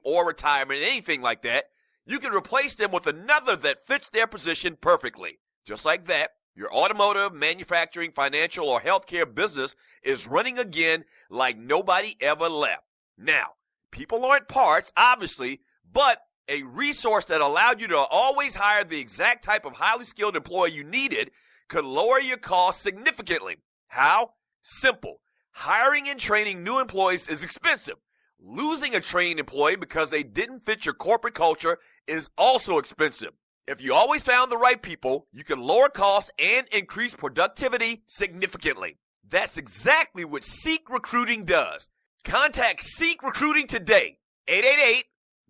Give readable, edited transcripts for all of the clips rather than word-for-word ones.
or retirement, anything like that, you can replace them with another that fits their position perfectly. Just like that, your automotive, manufacturing, financial, or healthcare business is running again like nobody ever left. Now, people aren't parts, obviously, but a resource that allowed you to always hire the exact type of highly skilled employee you needed could lower your costs significantly. How? Simple. Hiring and training new employees is expensive. Losing a trained employee because they didn't fit your corporate culture is also expensive. If you always found the right people, you can lower costs and increase productivity significantly. That's exactly what Seek Recruiting does. Contact Seek Recruiting today.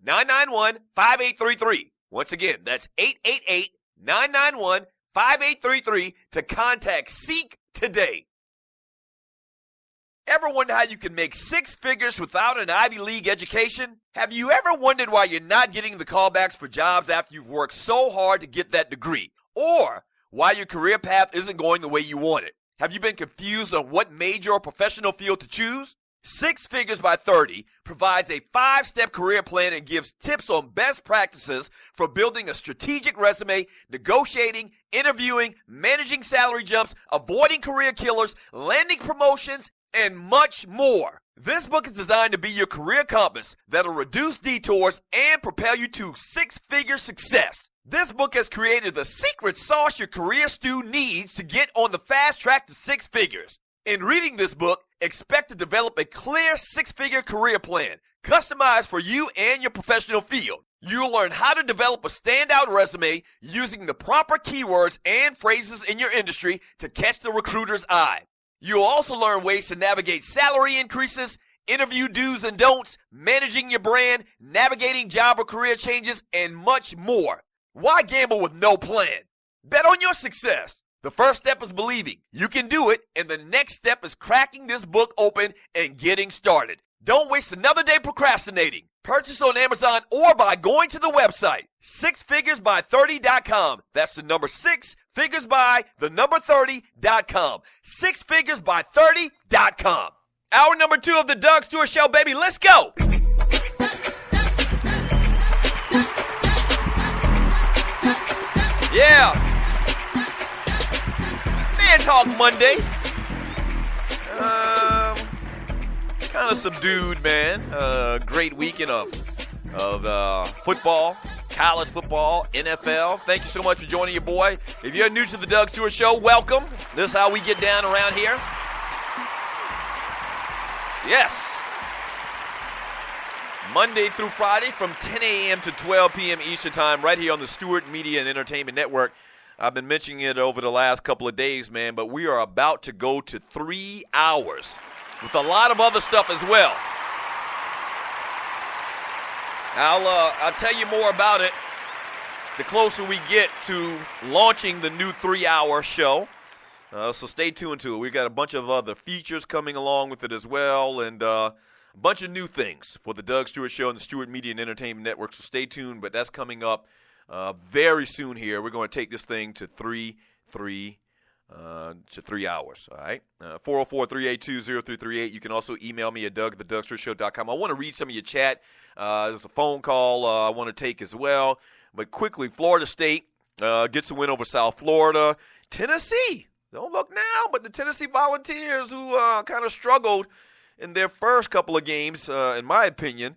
888-991-5833. Once again, that's 888-991-5833 to contact Seek today. Ever wonder how you can make six figures without an Ivy League education? Have you ever wondered why you're not getting the callbacks for jobs after you've worked so hard to get that degree? Or why your career path isn't going the way you want it? Have you been confused on what major or professional field to choose? Six Figures by 30 provides a 5-step career plan and gives tips on best practices for building a strategic resume, negotiating, interviewing, managing salary jumps, avoiding career killers, landing promotions, and much more. This book is designed to be your career compass that'll reduce detours and propel you to six-figure success. This book has created the secret sauce your career stew needs to get on the fast track to six figures. In reading this book, expect to develop a clear six-figure career plan, customized for you and your professional field. You'll learn how to develop a standout resume using the proper keywords and phrases in your industry to catch the recruiter's eye. You'll also learn ways to navigate salary increases, interview do's and don'ts, managing your brand, navigating job or career changes, and much more. Why gamble with no plan? Bet on your success. The first step is believing you can do it, and the next step is cracking this book open and getting started. Don't waste another day procrastinating. Purchase on Amazon or by going to the website, sixfiguresby30.com. That's the number 6figuresby30.com. Sixfiguresby30.com. Hour number 2 of the Doug Stewart Show, baby. Let's go. Yeah. Man Talk Monday. Kind of subdued, man. Great weekend of football, college football, NFL. Thank you so much for joining your boy. If you're new to the Doug Stewart Show, welcome. This is how we get down around here. Yes. Monday through Friday from 10 a.m. to 12 p.m. Eastern Time right here on the Stewart Media and Entertainment Network. I've been mentioning it over the last couple of days, man, but we are about to go to 3 hours with a lot of other stuff as well. I'll tell you more about it the closer we get to launching the new 3-hour show. So stay tuned to it. We've got a bunch of other features coming along with it as well, and a bunch of new things for the Doug Stewart Show and the Stewart Media and Entertainment Network. So stay tuned, but that's coming up very soon here. We're going to take this thing to 3 hours, all right? 404-382-0338. You can also email me at doug@thedugstewartshow.com. I want to read some of your chat. There's a phone call I want to take as well. But quickly, Florida State gets a win over South Florida. Tennessee, don't look now, but the Tennessee Volunteers, who kind of struggled in their first couple of games, in my opinion,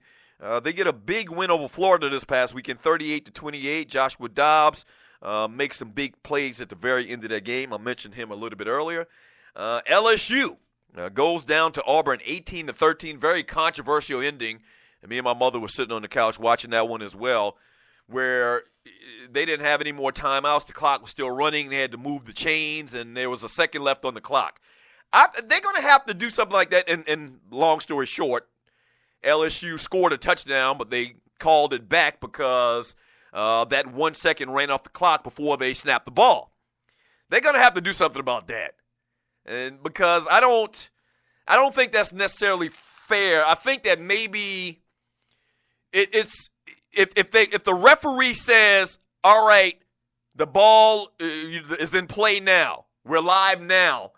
they get a big win over Florida this past weekend, 38-28. Joshua Dobbs makes some big plays at the very end of that game. I mentioned him a little bit earlier. LSU goes down to Auburn 18-13. Very controversial ending. And me and my mother were sitting on the couch watching that one as well, where they didn't have any more timeouts. The clock was still running. They had to move the chains, and there was a second left on the clock. They're going to have to do something like that. And long story short, LSU scored a touchdown, but they called it back because that 1 second ran off the clock before they snapped the ball. They're going to have to do something about that. And because I don't think that's necessarily fair. I think that maybe it's if the referee says, all right, the ball is in play now, we're live now,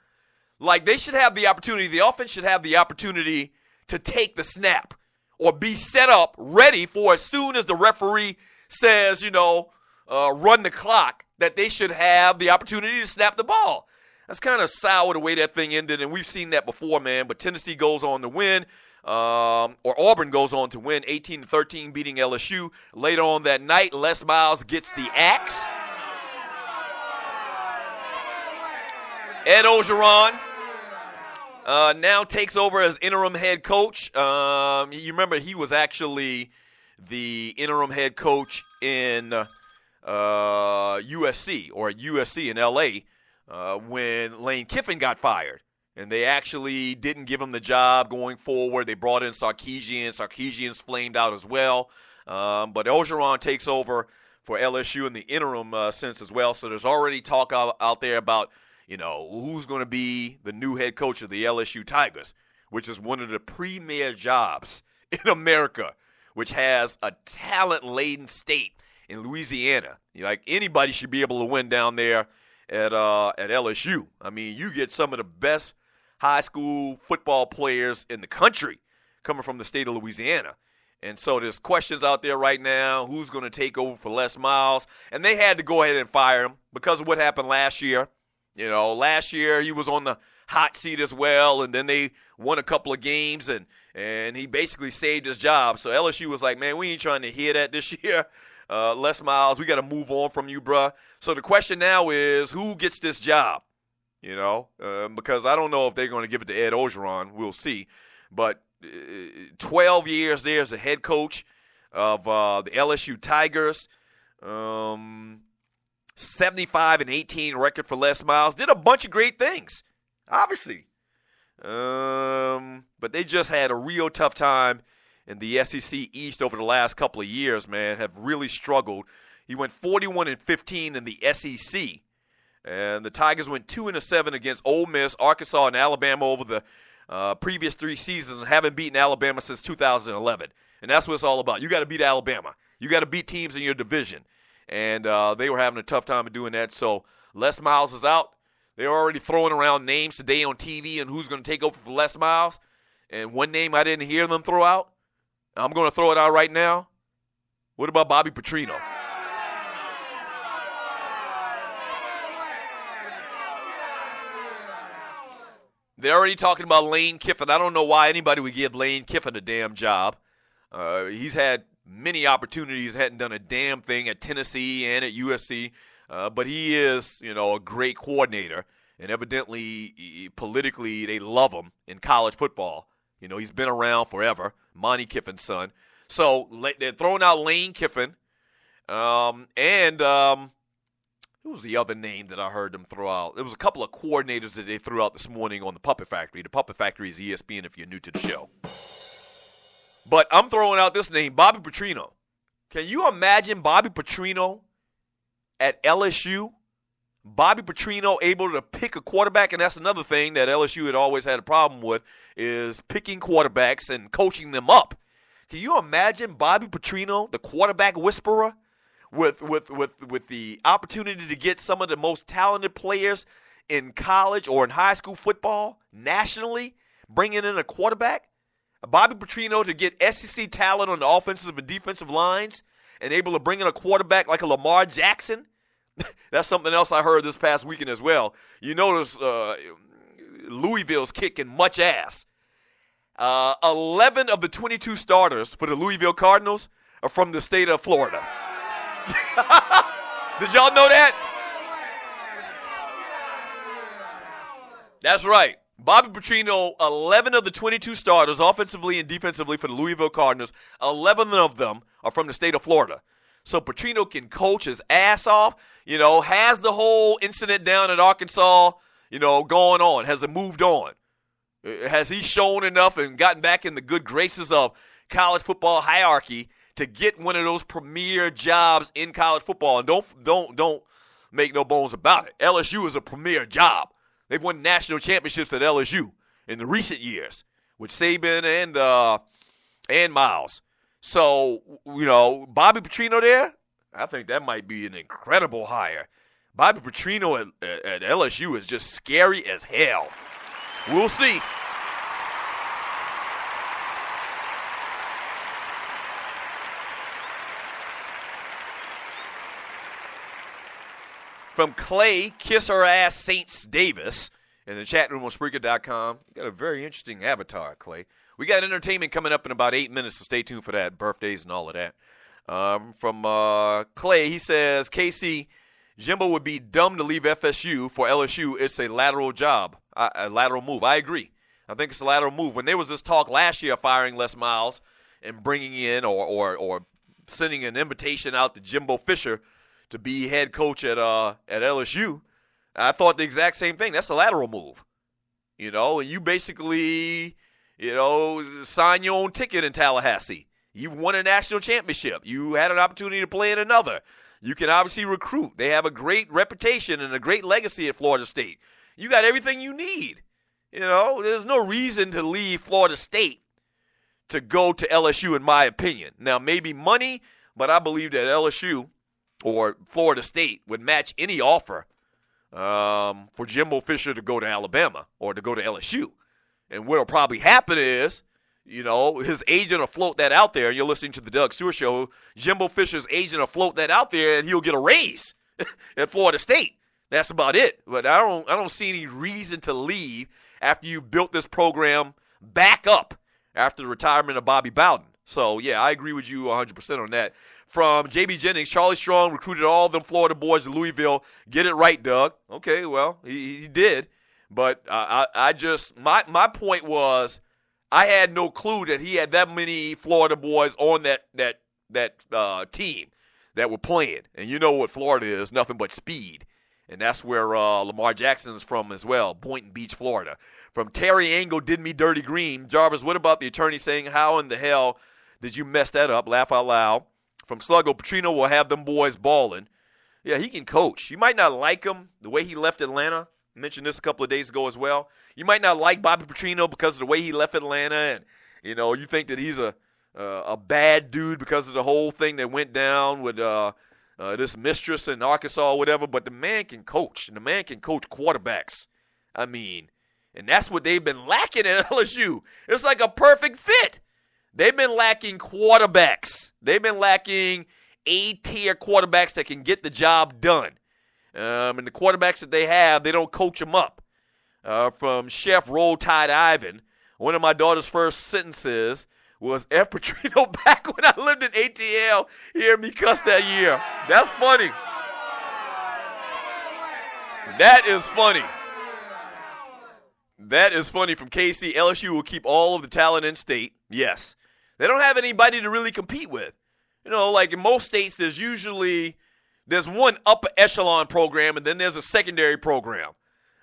like they should have the opportunity, the offense should have the opportunity to take the snap or be set up ready for as soon as the referee says, run the clock, that they should have the opportunity to snap the ball. That's kind of sour the way that thing ended, and we've seen that before, man. But Tennessee goes on to win, or Auburn goes on to win 18-13, beating LSU. Later on that night, Les Miles gets the axe. Ed Orgeron now takes over as interim head coach. You remember he was actually the interim head coach in USC, or at USC in L.A., when Lane Kiffin got fired. And they actually didn't give him the job going forward. They brought in Sarkisian. Sarkisian's flamed out as well. But Orgeron takes over for LSU in the interim sense as well. So there's already talk out there about, who's going to be the new head coach of the LSU Tigers, which is one of the premier jobs in America, which has a talent-laden state in Louisiana. Like, anybody should be able to win down there at LSU. I mean, you get some of the best high school football players in the country coming from the state of Louisiana. And so there's questions out there right now, who's going to take over for Les Miles. And they had to go ahead and fire him because of what happened last year. Last year he was on the hot seat as well, and then they won a couple of games, and he basically saved his job. So LSU was like, man, we ain't trying to hear that this year. Les Miles, we got to move on from you, bruh. So the question now is, who gets this job? Because I don't know if they're going to give it to Ed Orgeron. We'll see. But 12 years there as a head coach of the LSU Tigers. 75-18 record for Les Miles. Did a bunch of great things, obviously. But they just had a real tough time in the SEC East over the last couple of years, man. Have really struggled. He went 41-15 in the SEC. And the Tigers went 2-7 against Ole Miss, Arkansas, and Alabama over the previous 3 seasons, and haven't beaten Alabama since 2011. And that's what it's all about. You got to beat Alabama. You got to beat teams in your division. And they were having a tough time of doing that. So Les Miles is out. They're already throwing around names today on TV and who's going to take over for Les Miles. And one name I didn't hear them throw out, I'm going to throw it out right now. What about Bobby Petrino? They're already talking about Lane Kiffin. I don't know why anybody would give Lane Kiffin a damn job. He's had many opportunities, hadn't done a damn thing at Tennessee and at USC. But he is, a great coordinator. And evidently, politically, they love him in college football. He's been around forever. Monty Kiffin's son. So they're throwing out Lane Kiffin. Who was the other name that I heard them throw out? There was a couple of coordinators that they threw out this morning on the Puppet Factory. The Puppet Factory is ESPN if you're new to the show. But I'm throwing out this name, Bobby Petrino. Can you imagine Bobby Petrino at LSU? Bobby Petrino able to pick a quarterback, and that's another thing that LSU had always had a problem with, is picking quarterbacks and coaching them up. Can you imagine Bobby Petrino, the quarterback whisperer, with the opportunity to get some of the most talented players in college or in high school football nationally, bringing in a quarterback? Bobby Petrino to get SEC talent on the offensive and defensive lines and able to bring in a quarterback like a Lamar Jackson? That's something else I heard this past weekend as well. You notice Louisville's kicking much ass. 11 of the 22 starters for the Louisville Cardinals are from the state of Florida. Did y'all know that? That's right. Bobby Petrino, 11 of the 22 starters offensively and defensively for the Louisville Cardinals, 11 of them are from the state of Florida. So Petrino can coach his ass off, has the whole incident down at Arkansas, going on. Has it moved on? Has he shown enough and gotten back in the good graces of college football hierarchy to get one of those premier jobs in college football? And don't make no bones about it. LSU is a premier job. They've won national championships at LSU in the recent years with Saban and Miles. So, Bobby Petrino there, I think that might be an incredible hire. Bobby Petrino at LSU is just scary as hell. We'll see. From Clay, Kiss Her Ass Saints Davis, in the chat room on Spreaker.com. You got a very interesting avatar, Clay. We got entertainment coming up in about 8 minutes, so stay tuned for that. Birthdays and all of that. From Clay, he says, KC, Jimbo would be dumb to leave FSU. For LSU, it's a lateral job, a lateral move. I agree. I think it's a lateral move. When there was this talk last year of firing Les Miles and bringing in or sending an invitation out to Jimbo Fisher to be head coach at LSU, I thought the exact same thing. That's a lateral move. And you basically, sign your own ticket in Tallahassee. You won a national championship. You had an opportunity to play in another. You can obviously recruit. They have a great reputation and a great legacy at Florida State. You got everything you need. There's no reason to leave Florida State to go to LSU, in my opinion. Now, maybe money, but I believe that LSU or Florida State would match any offer for Jimbo Fisher to go to Alabama or to go to LSU. And what will probably happen is, his agent will float that out there. You're listening to the Doug Stewart Show. Jimbo Fisher's agent will float that out there, and he'll get a raise at Florida State. That's about it. But I don't see any reason to leave after you've built this program back up after the retirement of Bobby Bowden. So, yeah, I agree with you 100% on that. From J.B. Jennings, Charlie Strong recruited all them Florida boys to Louisville. Get it right, Doug. Okay, well, he did. But my point was, I had no clue that he had that many Florida boys on that team that were playing. And you know what Florida is, nothing but speed. And that's where Lamar Jackson is from as well, Boynton Beach, Florida. From Terry Angle, did me dirty green. Jarvis, what about the attorney saying, how in the hell did you mess that up? Laugh out loud. From Sluggo, Petrino will have them boys balling. Yeah, he can coach. You might not like him the way he left Atlanta. I mentioned this a couple of days ago as well. You might not like Bobby Petrino because of the way he left Atlanta, and you think that he's a bad dude because of the whole thing that went down with this mistress in Arkansas or whatever. But the man can coach, and the man can coach quarterbacks. And that's what they've been lacking at LSU. It's like a perfect fit. They've been lacking quarterbacks. They've been lacking A-tier quarterbacks that can get the job done. And the quarterbacks that they have, they don't coach them up. From Chef Roll Tide Ivan, one of my daughter's first sentences was, F. Petrino back when I lived in ATL. Hear me cuss that year. That's funny. That is funny. That is funny. From KC, LSU will keep all of the talent in state. Yes. They don't have anybody to really compete with. Like in most states, there's one upper echelon program, and then there's a secondary program.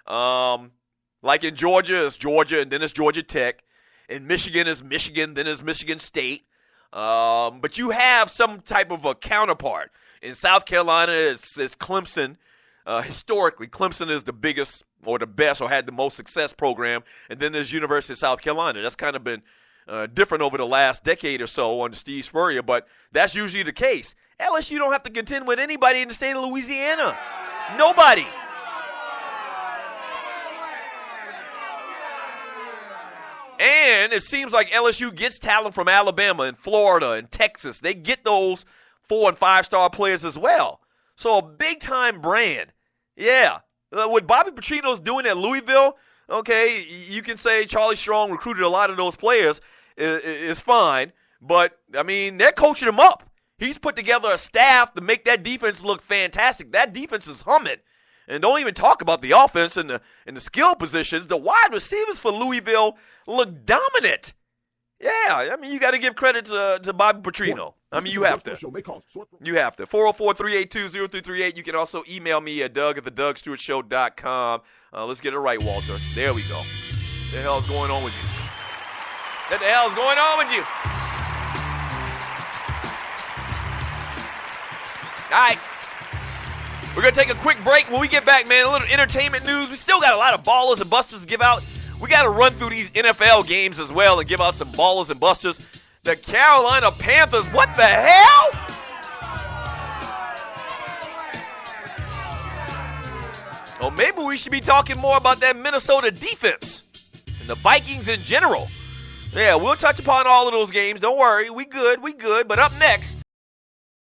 Like in Georgia, it's Georgia, and then it's Georgia Tech. In Michigan, it's Michigan, then it's Michigan State. But you have some type of a counterpart. In South Carolina, it's Clemson. Historically, Clemson is the biggest or the best or had the most success program. And then there's University of South Carolina. That's kind of been different over the last decade or so under Steve Spurrier, but that's usually the case. LSU don't have to contend with anybody in the state of Louisiana. Nobody. And it seems like LSU gets talent from Alabama and Florida and Texas. They get those 4- and 5-star players as well. So a big-time brand. Yeah. What Bobby Petrino's doing at Louisville, okay, you can say Charlie Strong recruited a lot of those players is fine. But, they're coaching him up. He's put together a staff to make that defense look fantastic. That defense is humming. And don't even talk about the offense and the skill positions. The wide receivers for Louisville look dominant. Yeah, you got to give credit to Bobby Petrino. You have to. You have to. 404-382-0338. You can also email me at doug@thedugstewartshow.com. Let's get it right, Walter. There we go. What the hell is going on with you? What the hell is going on with you? All right. We're going to take a quick break. When we get back, man, a little entertainment news. We still got a lot of ballers and busters to give out. We got to run through these NFL games as well and give out some ballers and busters. The Carolina Panthers, what the hell? Well, maybe we should be talking more about that Minnesota defense and the Vikings in general. Yeah, we'll touch upon all of those games. Don't worry. We good. But up next,